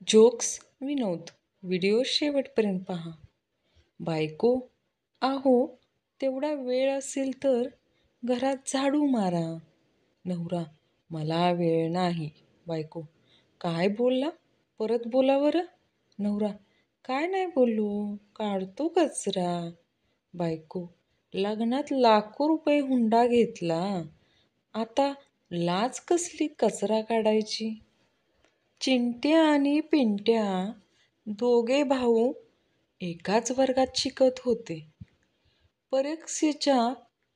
Jokes विनोद video शेवटपर्यंत पहा. बायको, आहो तेवढा वेळ असेल तर घरात झाडू मारा. नवरा, मला वेळ नाही. बायको, काय बोलला? परत बोला बरं. नवरा, काय नाही बोललो, काढतो कचरा. बायको, लग्नात लाखो रुपये हुंडा घेतला, आता लाज कसली कचरा काढायची. चिंट्या आणि पिंट्या दोघे भाऊ एकाच वर्गात शिकत होते. परीक्षेच्या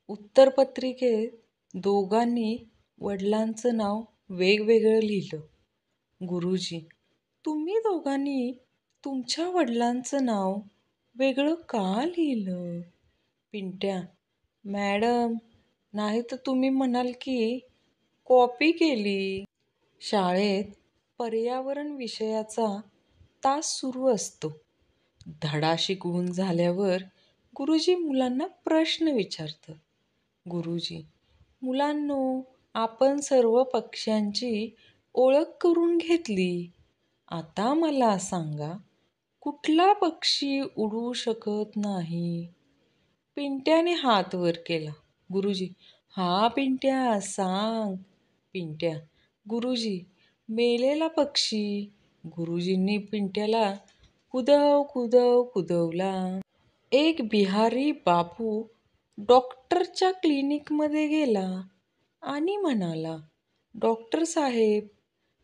उत्तरपत्रिकेत दोघांनी वडिलांचं नाव वेगवेगळं लिहिलं. गुरुजी, तुम्ही दोघांनी तुमच्या वडिलांचं नाव वेगळं का लिहिलं? पिंट्या, मॅडम, नाही तर तुम्ही म्हणाल की कॉपी केली. शाळेत पर्यावरण विषयाचा तास सुरू असतो. धडा शिकवून झाल्यावर गुरुजी मुलांना प्रश्न विचारतात. गुरुजी, मुलांनो, आपण सर्व पक्ष्यांची ओळख करून घेतली. आता मला सांगा, कुठला पक्षी उडू शकत नाही? पिंट्याने हात वर केला. गुरुजी, हा पिंट्या सांग. पिंट्या, गुरुजी, मेलेला पक्षी. गुरुजींनी पिंट्याला कुदव कुदव कुदवला. एक बिहारी बापू डॉक्टरच्या क्लिनिकमध्ये गेला आणि म्हणाला, डॉक्टर साहेब,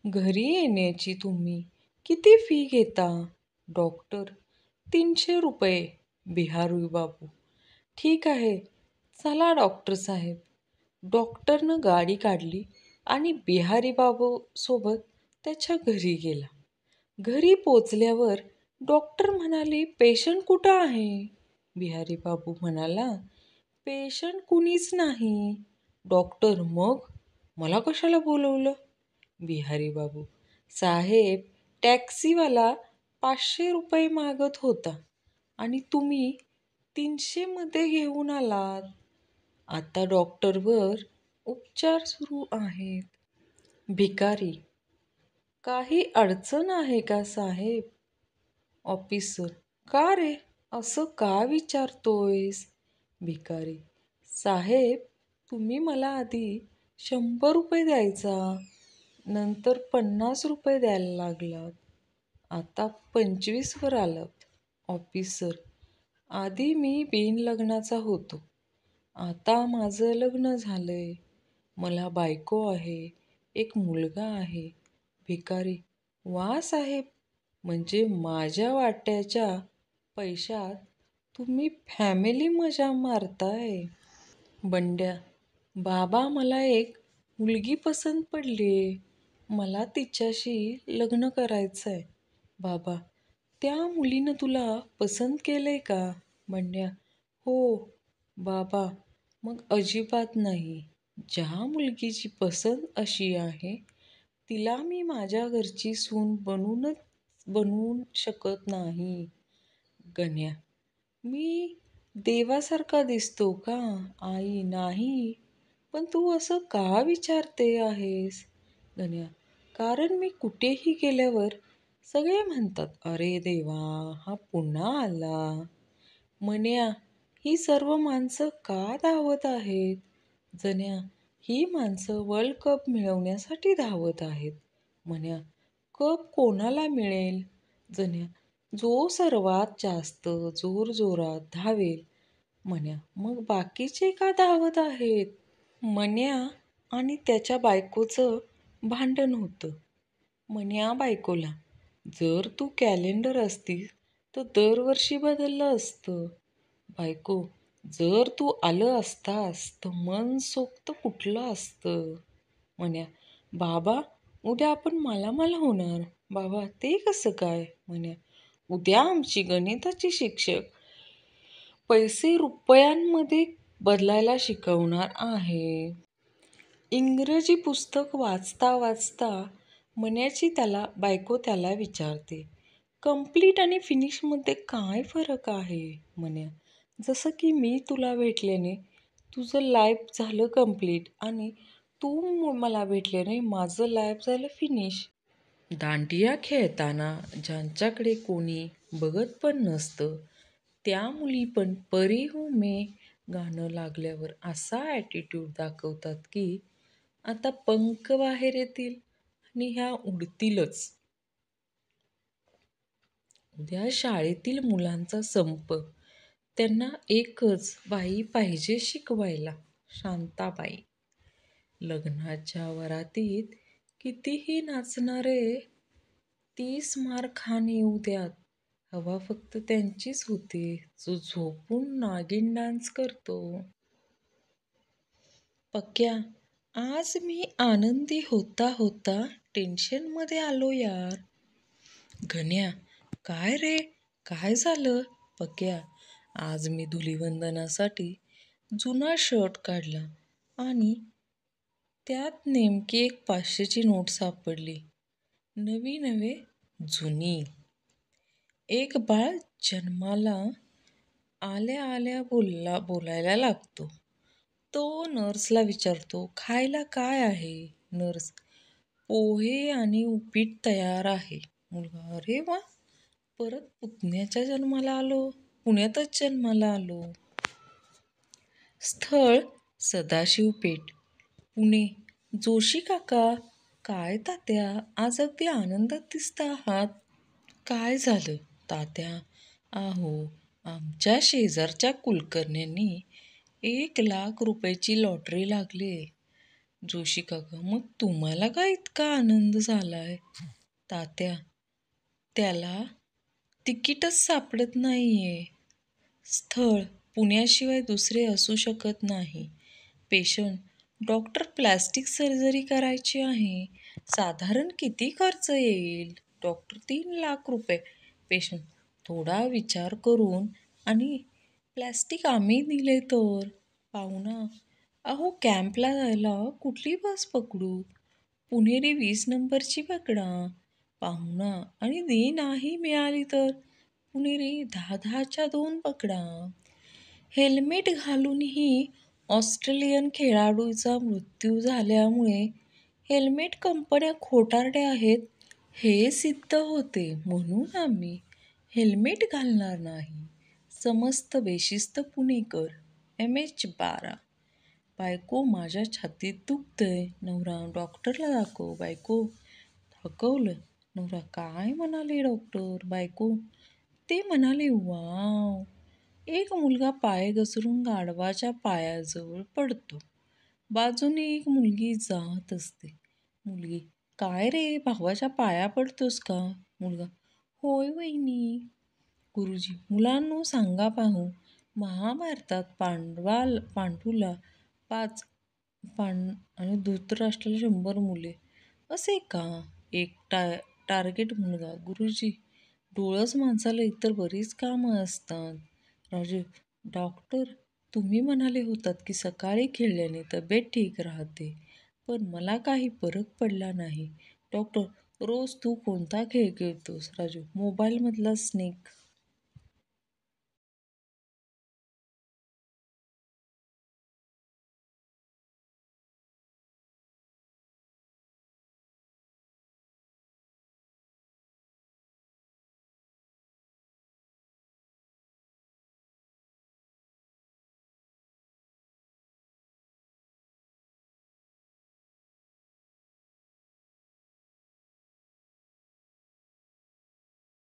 घरी येण्याची तुम्ही किती फी घेता? डॉक्टर, 300 रुपये. बिहारी बापू, ठीक आहे, चला डॉक्टर साहेब. डॉक्टरनं गाडी काढली आणि बिहारी बाबू सोबत त्याच्या घरी गेला. घरी पोचल्यावर डॉक्टर म्हणाले, पेशंट कुठं आहे? बिहारी बाबू म्हणाला, पेशंट कुणीच नाही. डॉक्टर, मग मला कशाला बोलवलं? बिहारी बाबू, साहेब, टॅक्सीवाला 500 रुपये मागत होता आणि तुम्ही 300 मध्ये घेऊन आलात. आता डॉक्टरवर उपचार सुरू आहेत. भिकारी, काही अडचण आहे का साहेब? ऑफिसर, का रे, असं का विचारतोयस? भिकारी, साहेब, तुम्ही मला आधी 100 रुपये द्यायचा, नंतर 50 रुपये द्यायला लागलात, आता 25 वर आलात. ऑफिसर, आधी मी बिनलग्नाचा होतो, आता माझं लग्न झालंय, मला बायको आहे, एक मुलगा आहे. भिकारी, वा साहेब, म्हणजे माझ्या वाट्याच्या पैशात तुम्ही फॅमिली मजा मारताय. बंड्या, बाबा, मला एक मुलगी पसंत पडलीये, मला तिच्याशी लग्न करायचंय. बाबा, त्या मुलीनं तुला पसंत केलंय का? बंड्या, हो. बाबा, मग अजिबात नाही. ज्या मुलगीची पसंत अशी आहे, तिला मी माझ्या घरची सून बनवू शकत नाही. गण्या, मी देवासारखा दिसतो का? आई, नाही, पण तू असं का विचारते आहेस? गण्या, कारण मी कुठेही गेल्यावर सगळे म्हणतात, अरे देवा, हा पुन्हा आला. मन्या, ही सर्व माणसं का धावत आहेत? जण्या, ही माणसं वर्ल्ड कप मिळवण्यासाठी धावत आहेत. मन्या, कप कोणाला मिळेल? जण्या, जो सर्वात जास्त जोरजोरात धावेल. मन्या, मग बाकीचे का धावत आहेत? मन्या आणि त्याच्या बायकोचं भांडण होतं. मन्या बायकोला, जर तू कॅलेंडर असतीस तर दरवर्षी बदललं असतं. बायको, जर तू आलं असतास तर मनसोक्त कुठलं असतं. मन्या, बाबा, उद्या आपण मालामाल होणार. बाबा, ते कसं काय? मन्या, उद्या आमची गणिताची शिक्षक पैसे रुपयांमध्ये बदलायला शिकवणार आहे. इंग्रजी पुस्तक वाचता वाचता मन्याची बायको त्याला विचारते, कम्प्लीट आणि फिनिशमध्ये काय फरक आहे? मन्या, जसं की मी तुला भेटल्याने तुझं लाईफ झालं कम्प्लीट आणि तू मला भेटल्याने माझं लाईफ झालं फिनिश. दांडिया खेळताना ज्यांच्याकडे कोणी बघत पण नसतं त्या मुली पण परी हूँ मैं गाणं लागल्यावर असा ॲटिट्यूड दाखवतात की आता पंख बाहेर येतील आणि ह्या उडतीलच. उद्या शाळेतील मुलांचा संप. त्यांना एकच बाई पाहिजे शिकवायला, शांताबाई. लग्नाच्या वरातीत कितीही नाचणारे 30 मार खान येऊ द्यात. हवा फक्त त्यांचीच होते जो झोपून नागिन डान्स करतो. पक्या, आज मी आनंदी होता होता टेन्शनमध्ये आलो यार. घन्या, काय रे, काय झालं? पक्या, आज मी धुलिवंदनासाठी जुना शर्ट काढला आणि त्यात नेमकी एक 500ची नोट सापडली. नवी नव्हे, जुनी. एक बाळ जन्माला आल्या आल्या बोलायला लागतो. तो नर्सला विचारतो, खायला काय आहे? नर्स, पोहे आणि उपीट तयार आहे. मुलगा, अरे वा, परत पुण्यातच जन्माला आलो. स्थळ सदाशिव पेठ, पुणे. जोशी काका, काय तात्या, आज अगदी आनंदात दिसता आहात. काय झालं तात्या? अहो, आमच्या शेजारच्या कुलकर्ण्यांनी 1,00,000 रुपयाची लॉटरी लागली. जोशी काका, मग तुम्हाला का इतका आनंद झालाय? तात्या, त्याला तिकीटच सापडत नाहीये. स्थळ पुण्याशिवाय दुसरे असू शकत नाही. पेशंट, डॉक्टर, प्लॅस्टिक सर्जरी करायची आहे. साधारण किती खर्च येईल? डॉक्टर, 3,00,000 रुपये. पेशंट, थोडा विचार करून आणि प्लॅस्टिक आम्ही दिले तर. पाहुणा, अहो, कॅम्पला जायला कुठली बस पकडू? पुणेरी 20 नंबरची पकडा. पाहुणा, आणि दी नाही मिळाली तर? पुणेरी 10-10च्या 2 पकडा. हेल्मेट घालूनही ऑस्ट्रेलियन खेळाडूचा मृत्यू झाल्यामुळे हेल्मेट कंपन्या खोटारड्या आहेत हे सिद्ध होते, म्हणून आम्ही हेल्मेट घालणार नाही. समस्त बेशिस्त पुणेकर. MH12. बायको, माझ्या छातीत दुखतंय. नवरा, डॉक्टरला दाखव. बायको, दाखवलं. नवरा, काय म्हणाले डॉक्टर? बायको, ते म्हणाले, वाव. एक मुलगा पाय घसरून गाढवाच्या पायाजवळ पडतो. बाजूने एक मुलगी जात असते. मुलगी, काय रे, भावाच्या पाया पडतोस का? मुलगा, होय वहिनी. गुरुजी, मुलांनो सांगा पाहू, महाभारतात पांडूला 5 आणि धृतराष्ट्राला 100 मुले असे का? एक टार्गेट मुलगा, गुरुजी, डोळस माणसाला इतर बरीच कामं असतात. राजीव, डॉक्टर, तुम्ही म्हणाले होतात की सकाळी खेळल्याने तब्येत ठीक राहते, पण मला काही फरक पडला नाही. डॉक्टर, रोज तू कोणता खेळ खेळतोस? राजू, मोबाईलमधला स्नेक.